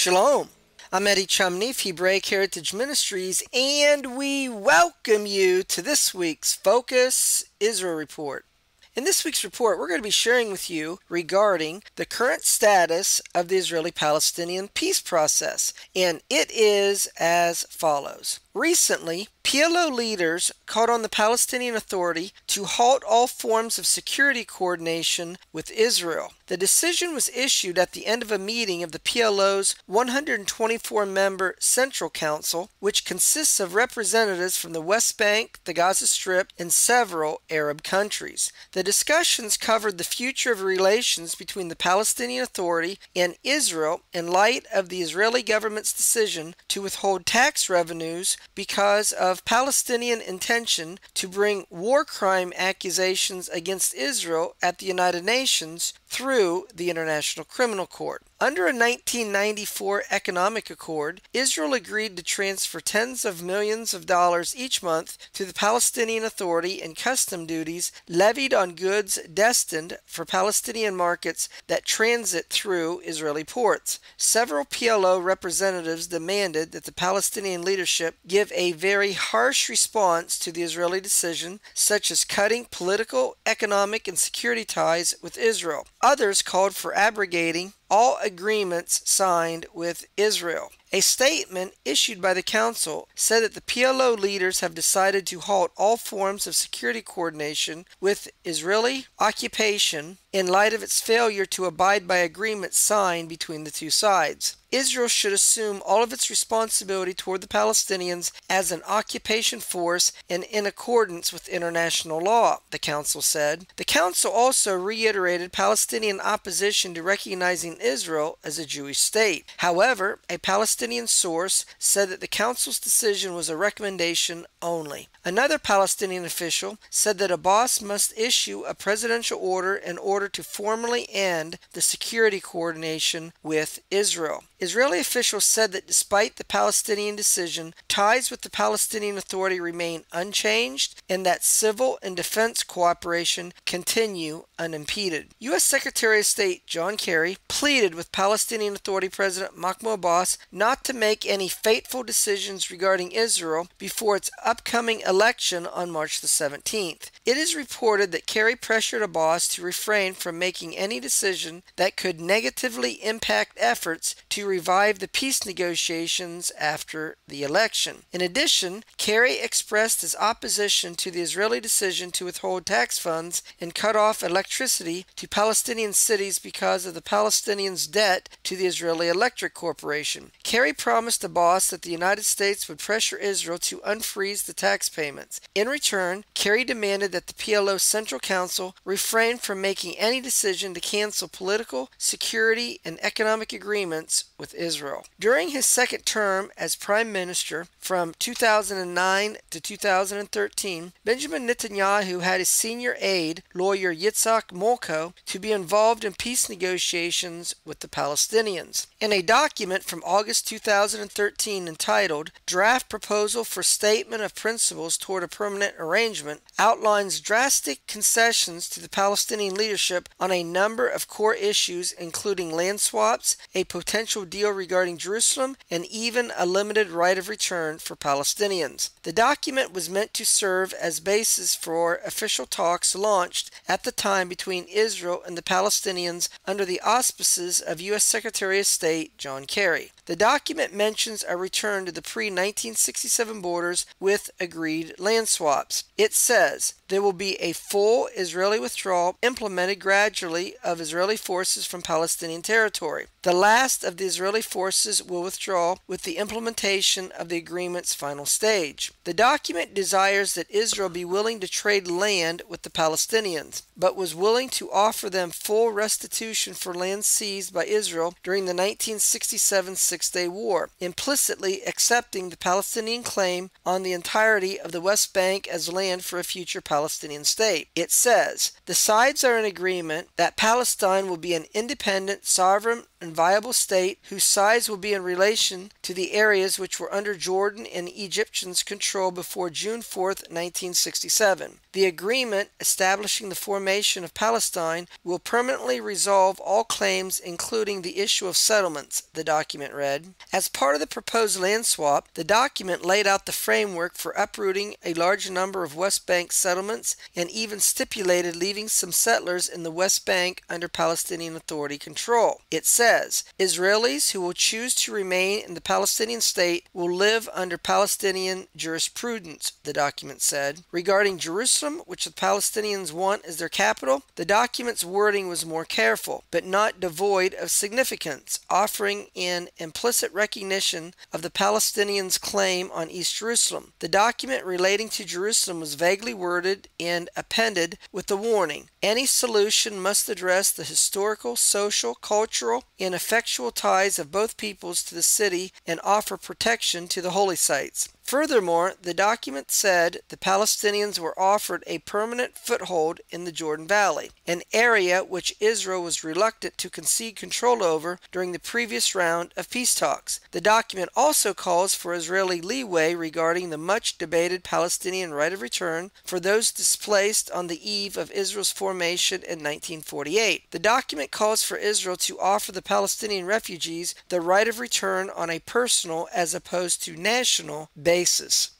Shalom. I'm Eddie Chumney of Hebraic Heritage Ministries, and we welcome you to this week's Focus Israel Report. In this week's report, we're going to be sharing with you regarding the current status of the Israeli-Palestinian peace process, and it is as follows. Recently, PLO leaders called on the Palestinian Authority to halt all forms of security coordination with Israel. The decision was issued at the end of a meeting of the PLO's 124-member Central Council, which consists of representatives from the West Bank, the Gaza Strip, and several Arab countries. The discussions covered the future of relations between the Palestinian Authority and Israel in light of the Israeli government's decision to withhold tax revenues because of Palestinian intention to bring war crime accusations against Israel at the United Nations through the International Criminal Court. Under a 1994 economic accord, Israel agreed to transfer tens of millions of dollars each month to the Palestinian Authority in custom duties levied on goods destined for Palestinian markets that transit through Israeli ports. Several PLO representatives demanded that the Palestinian leadership give a very harsh response to the Israeli decision, such as cutting political, economic, and security ties with Israel. Others called for abrogating all agreements signed with Israel. A statement issued by the Council said that the PLO leaders have decided to halt all forms of security coordination with Israeli occupation in light of its failure to abide by agreements signed between the two sides. Israel should assume all of its responsibility toward the Palestinians as an occupation force and in accordance with international law, the Council said. The Council also reiterated Palestinian opposition to recognizing Israel as a Jewish state. However, a Palestinian source said that the Council's decision was a recommendation only. Another Palestinian official said that Abbas must issue a presidential order in order to formally end the security coordination with Israel. Israeli officials said that despite the Palestinian decision, ties with the Palestinian Authority remain unchanged and that civil and defense cooperation continue unimpeded. U.S. Secretary of State John Kerry pleaded with Palestinian Authority President Mahmoud Abbas not to make any fateful decisions regarding Israel before its upcoming election on March the 17th. It is reported that Kerry pressured Abbas to refrain from making any decision that could negatively impact efforts to revive the peace negotiations after the election. In addition, Kerry expressed his opposition to the Israeli decision to withhold tax funds and cut off electricity to Palestinian cities because of the Palestinians' debt to the Israeli Electric Corporation. Kerry promised Abbas that the United States would pressure Israel to unfreeze the tax payments. In return, Kerry demanded that the PLO Central Council refrain from making any decision to cancel political, security, and economic agreements with Israel. During his second term as Prime Minister from 2009 to 2013, Benjamin Netanyahu had his senior aide, lawyer Yitzhak Molko, to be involved in peace negotiations with the Palestinians. In a document from August 2013 entitled Draft Proposal for Statement of Principles Toward a Permanent Arrangement, outlines drastic concessions to the Palestinian leadership on a number of core issues including land swaps, a potential deal regarding Jerusalem, and even a limited right of return for Palestinians. The document was meant to serve as basis for official talks launched at the time between Israel and the Palestinians under the auspices of U.S. Secretary of State John Kerry. The document mentions a return to the pre-1967 borders with agreed land swaps. It says there will be a full Israeli withdrawal implemented gradually of Israeli forces from Palestinian territory. The last of the Israeli forces will withdraw with the implementation of the agreement's final stage. The document desires that Israel be willing to trade land with the Palestinians, but was willing to offer them full restitution for land seized by Israel during the 1967 Six-Day War, implicitly accepting the Palestinian claim on the entirety of the West Bank as land for a future Palestinian state. It says, the sides are in agreement that Palestine will be an independent, sovereign, and viable state whose size will be in relation to the areas which were under Jordan and Egyptians' control before June 4, 1967. The agreement establishing the formation of Palestine will permanently resolve all claims, including the issue of settlements, the document read. As part of the proposed land swap, the document laid out the framework for uprooting a large number of West Bank settlements and even stipulated leaving some settlers in the West Bank under Palestinian Authority control. It says, Israelis who will choose to remain in the Palestinian state will live under Palestinian jurisprudence, the document said. Regarding Jerusalem, which the Palestinians want as their capital, the document's wording was more careful, but not devoid of significance, offering an implicit recognition of the Palestinians' claim on East Jerusalem. The document relating to Jerusalem was vaguely worded and appended with the warning, any solution must address the historical, social, cultural, and effectual ties of both peoples to the city and offer protection to the holy sites. Furthermore, the document said the Palestinians were offered a permanent foothold in the Jordan Valley, an area which Israel was reluctant to concede control over during the previous round of peace talks. The document also calls for Israeli leeway regarding the much-debated Palestinian right of return for those displaced on the eve of Israel's formation in 1948. The document calls for Israel to offer the Palestinian refugees the right of return on a personal as opposed to national basis.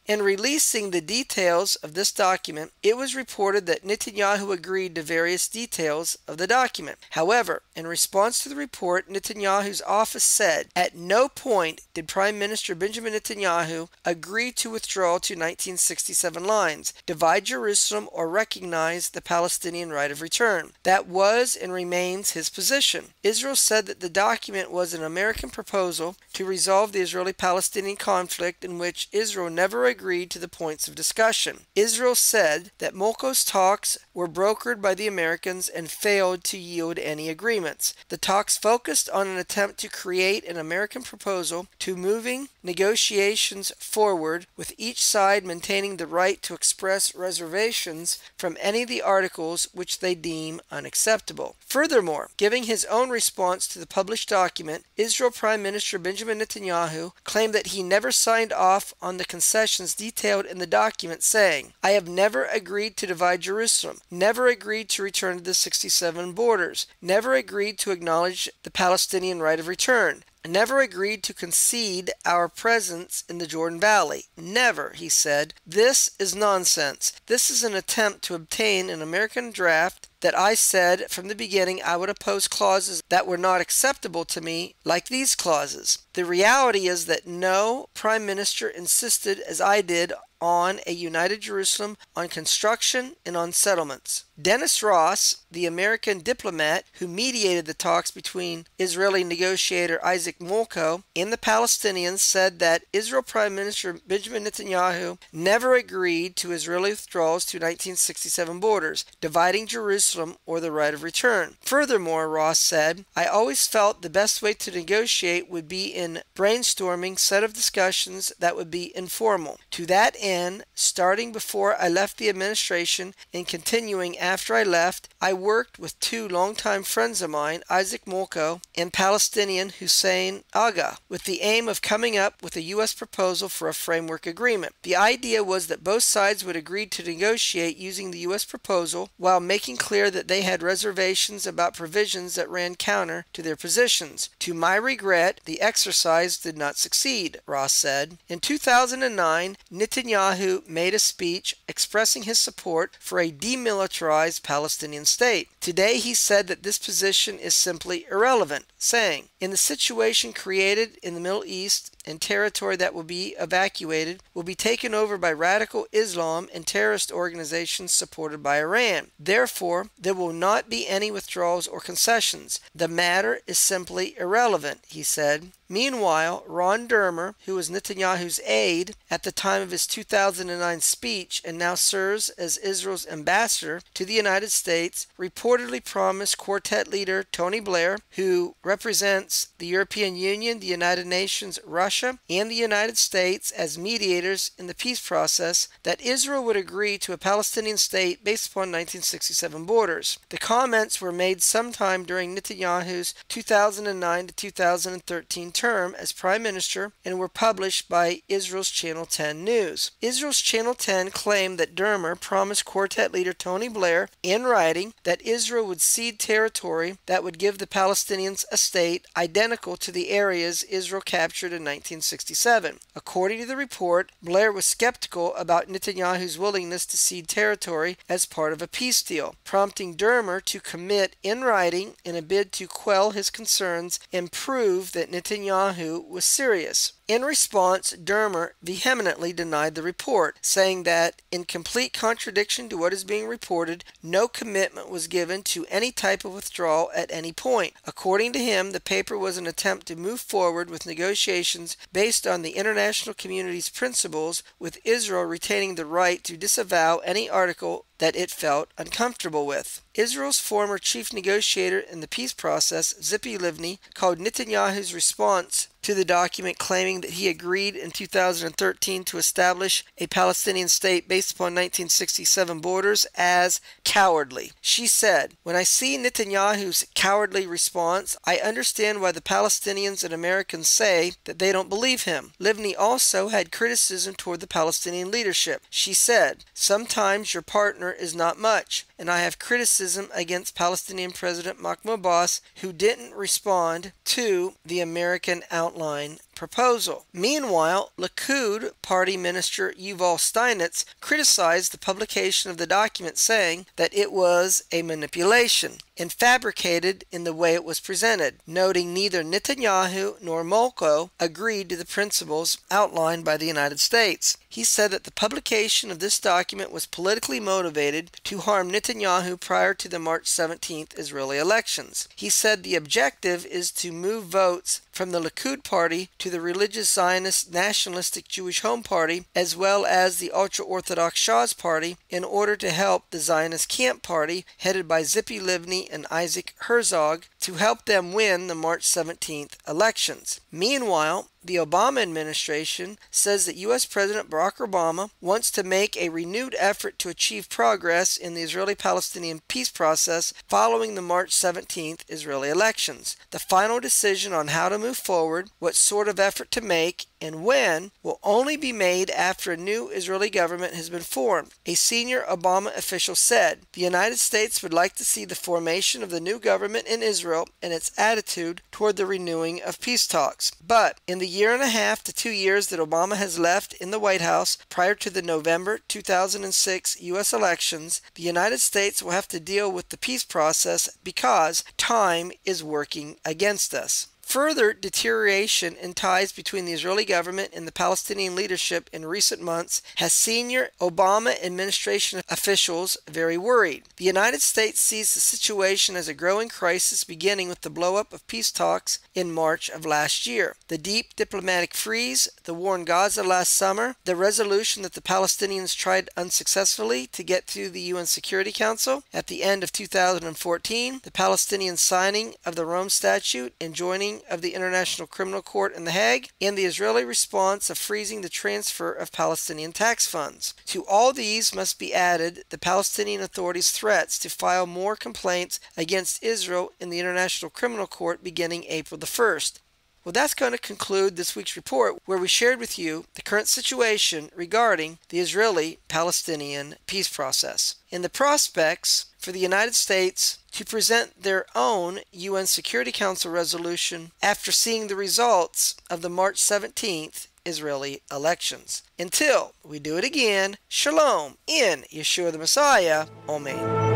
In releasing the details of this document, it was reported that Netanyahu agreed to various details of the document. However, in response to the report, Netanyahu's office said, at no point did Prime Minister Benjamin Netanyahu agree to withdraw to 1967 lines, divide Jerusalem, or recognize the Palestinian right of return. That was and remains his position. Israel said that the document was an American proposal to resolve the Israeli-Palestinian conflict in which Israel never agreed to the points of discussion. Israel said that Molko's talks were brokered by the Americans and failed to yield any agreements. The talks focused on an attempt to create an American proposal to moving negotiations forward, with each side maintaining the right to express reservations from any of the articles which they deem unacceptable. Furthermore, giving his own response to the published document, Israel Prime Minister Benjamin Netanyahu claimed that he never signed off on the concessions detailed in the document, saying, I have never agreed to divide Jerusalem, never agreed to return to the 67 borders, never agreed to acknowledge the Palestinian right of return, never agreed to concede our presence in the Jordan Valley. Never, he said. This is nonsense. This is an attempt to obtain an American draft that I said from the beginning I would oppose clauses that were not acceptable to me, like these clauses. The reality is that no prime minister insisted, as I did, on a united Jerusalem, on construction, and on settlements. Dennis Ross, the American diplomat who mediated the talks between Israeli negotiator Isaac Molko and the Palestinians, said that Israel Prime Minister Benjamin Netanyahu never agreed to Israeli withdrawals to 1967 borders, dividing Jerusalem or the right of return. Furthermore, Ross said, I always felt the best way to negotiate would be in brainstorming set of discussions that would be informal. To that end, starting before I left the administration and continuing after I left, I worked with two longtime friends of mine, Isaac Molko and Palestinian Hussein Aga, with the aim of coming up with a U.S. proposal for a framework agreement. The idea was that both sides would agree to negotiate using the U.S. proposal while making clear that they had reservations about provisions that ran counter to their positions. To my regret, the exercise did not succeed, Ross said. In 2009, Netanyahu made a speech expressing his support for a demilitarized Palestinian state. Today he said that this position is simply irrelevant, saying, in the situation created in the Middle East, and territory that will be evacuated will be taken over by radical Islam and terrorist organizations supported by Iran. Therefore, there will not be any withdrawals or concessions. The matter is simply irrelevant, he said. Meanwhile, Ron Dermer, who was Netanyahu's aide at the time of his 2009 speech and now serves as Israel's ambassador to the United States, reportedly promised quartet leader Tony Blair, who represents the European Union, the United Nations, Russia, Russia and the United States as mediators in the peace process that Israel would agree to a Palestinian state based upon 1967 borders. The comments were made sometime during Netanyahu's 2009 to 2013 term as prime minister and were published by Israel's Channel 10 News. Israel's Channel 10 claimed that Dermer promised quartet leader Tony Blair in writing that Israel would cede territory that would give the Palestinians a state identical to the areas Israel captured in 1967. According to the report, Blair was skeptical about Netanyahu's willingness to cede territory as part of a peace deal, prompting Dermer to commit in writing in a bid to quell his concerns and prove that Netanyahu was serious. In response, Dermer vehemently denied the report, saying that, in complete contradiction to what is being reported, no commitment was given to any type of withdrawal at any point. According to him, the paper was an attempt to move forward with negotiations based on the international community's principles, with Israel retaining the right to disavow any article that it felt uncomfortable with. Israel's former chief negotiator in the peace process, Tzipi Livni, called Netanyahu's response to the document claiming that he agreed in 2013 to establish a Palestinian state based upon 1967 borders as cowardly. She said, "When I see Netanyahu's cowardly response, I understand why the Palestinians and Americans say that they don't believe him." Livni also had criticism toward the Palestinian leadership. She said, "Sometimes your partner is not much, and I have criticism against Palestinian President Mahmoud Abbas, who didn't respond to the American outline proposal." Meanwhile, Likud Party Minister Yuval Steinitz criticized the publication of the document, saying that it was a manipulation and fabricated in the way it was presented, noting neither Netanyahu nor Molko agreed to the principles outlined by the United States. He said that the publication of this document was politically motivated to harm Netanyahu prior to the March 17th Israeli elections. He said the objective is to move votes from the Likud Party to the religious Zionist nationalistic Jewish Home Party, as well as the ultra-Orthodox Shas Party, in order to help the Zionist Camp Party, headed by Tzipi Livni and Isaac Herzog, to help them win the March 17th elections. Meanwhile, the Obama administration says that U.S. President Barack Obama wants to make a renewed effort to achieve progress in the Israeli-Palestinian peace process following the March 17th Israeli elections. The final decision on how to move forward, what sort of effort to make, and when will only be made after a new Israeli government has been formed. A senior Obama official said, "The United States would like to see the formation of the new government in Israel and its attitude toward the renewing of peace talks. But in the year and a half to 2 years that Obama has left in the White House prior to the November 2006 U.S. elections, the United States will have to deal with the peace process because time is working against us." Further deterioration in ties between the Israeli government and the Palestinian leadership in recent months has senior Obama administration officials very worried. The United States sees the situation as a growing crisis, beginning with the blow-up of peace talks in March of last year, the deep diplomatic freeze, the war in Gaza last summer, the resolution that the Palestinians tried unsuccessfully to get to the UN Security Council at the end of 2014, the Palestinian signing of the Rome Statute and joining of the International Criminal Court in The Hague, and the Israeli response of freezing the transfer of Palestinian tax funds. To all these must be added the Palestinian Authority's threats to file more complaints against Israel in the International Criminal Court beginning April the 1st. Well, that's going to conclude this week's report, where we shared with you the current situation regarding the Israeli-Palestinian peace process and the prospects for the United States to present their own UN Security Council resolution after seeing the results of the March 17th Israeli elections. Until we do it again, Shalom in Yeshua the Messiah. Amen.